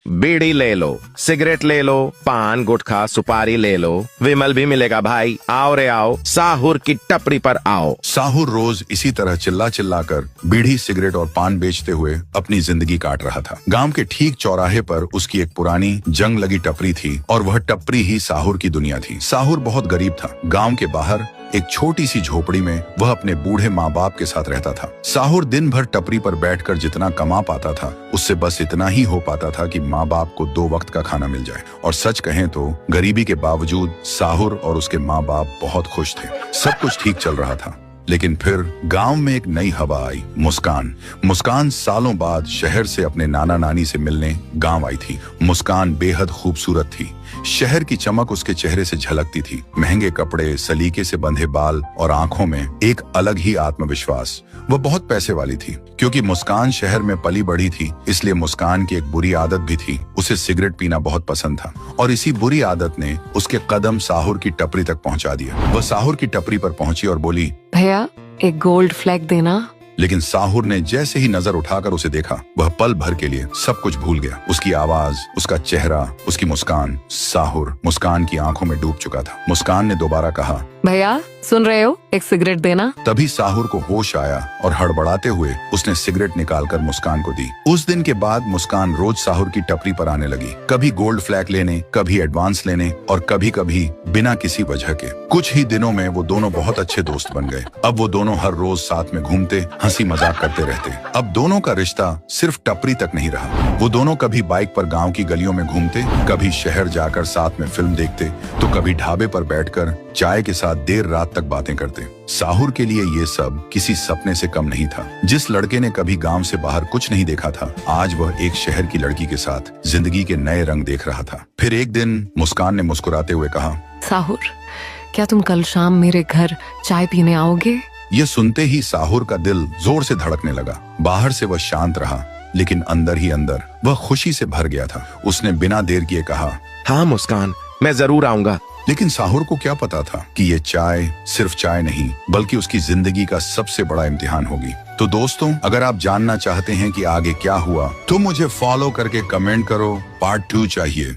बीड़ी ले लो, सिगरेट ले लो, पान गुटखा सुपारी ले लो, विमल भी मिलेगा भाई। आओ रे आओ, साहुर की टपरी पर आओ। साहुर रोज इसी तरह चिल्ला चिल्ला कर बीड़ी सिगरेट और पान बेचते हुए अपनी जिंदगी काट रहा था। गांव के ठीक चौराहे पर उसकी एक पुरानी जंग लगी टपरी थी और वह टपरी ही साहुर की दुनिया थी। साहुर बहुत गरीब था। गांव के बाहर एक छोटी सी झोपड़ी में वह अपने बूढ़े माँ बाप के साथ रहता था। साहुर दिन भर टपरी पर बैठकर जितना कमा पाता था उससे बस इतना ही हो पाता था कि माँ बाप को 2 वक्त का खाना मिल जाए। और सच कहें तो गरीबी के बावजूद साहुर और उसके माँ बाप बहुत खुश थे। सब कुछ ठीक चल रहा था। लेकिन फिर गांव में एक नई हवा आई। मुस्कान सालों बाद शहर से अपने नाना नानी से मिलने गांव आई थी। मुस्कान बेहद खूबसूरत थी। शहर की चमक उसके चेहरे से झलकती थी। महंगे कपड़े, सलीके से बंधे बाल और आंखों में एक अलग ही आत्मविश्वास। वह बहुत पैसे वाली थी। क्योंकि मुस्कान शहर में पली बढ़ी थी, इसलिए मुस्कान की एक बुरी आदत भी थी। उसे सिगरेट पीना बहुत पसंद था और इसी बुरी आदत ने उसके कदम साहुर की टपरी तक पहुंचा दिया। वह साहुर की टपरी पर पहुंची और बोली, भैया एक गोल्ड फ्लैग देना। लेकिन साहुर ने जैसे ही नजर उठाकर उसे देखा, वह पल भर के लिए सब कुछ भूल गया। उसकी आवाज, उसका चेहरा, उसकी मुस्कान। साहुर मुस्कान की आंखों में डूब चुका था। मुस्कान ने दोबारा कहा, भैया सुन रहे हो, एक सिगरेट देना। तभी साहुर को होश आया और हड़बड़ाते हुए उसने सिगरेट निकालकर मुस्कान को दी। उस दिन के बाद मुस्कान रोज साहुर की टपरी पर आने लगी। कभी गोल्ड फ्लैग लेने, कभी एडवांस लेने और कभी कभी बिना किसी वजह के। कुछ ही दिनों में वो दोनों बहुत अच्छे दोस्त बन गए। अब वो दोनों हर रोज साथ में घूमते, हंसी मजाक करते रहते। अब दोनों का रिश्ता सिर्फ टपरी तक नहीं रहा। वो दोनों कभी बाइक पर गांव की गलियों में घूमते, कभी शहर जाकर साथ में फिल्म देखते, तो कभी ढाबे पर बैठकर चाय के साथ देर रात तक बातें करते। साहुर के लिए ये सब किसी सपने से कम नहीं था। जिस लड़के ने कभी गांव से बाहर कुछ नहीं देखा था, आज वह एक शहर की लड़की के साथ जिंदगी के नए रंग देख रहा था। फिर एक दिन मुस्कान ने मुस्कुराते हुए कहा, साहुर क्या तुम कल शाम मेरे घर चाय पीने आओगे? यह सुनते ही साहुर का दिल जोर से धड़कने लगा। बाहर से वह शांत रहा, लेकिन अंदर ही अंदर वह खुशी से भर गया था। उसने बिना देर किए कहा, हाँ मुस्कान, मैं जरूर आऊंगा। लेकिन साहुर को क्या पता था कि ये चाय सिर्फ चाय नहीं, बल्कि उसकी जिंदगी का सबसे बड़ा इम्तिहान होगी। तो दोस्तों, अगर आप जानना चाहते हैं कि आगे क्या हुआ, तो मुझे फॉलो करके कमेंट करो, पार्ट 2 चाहिए।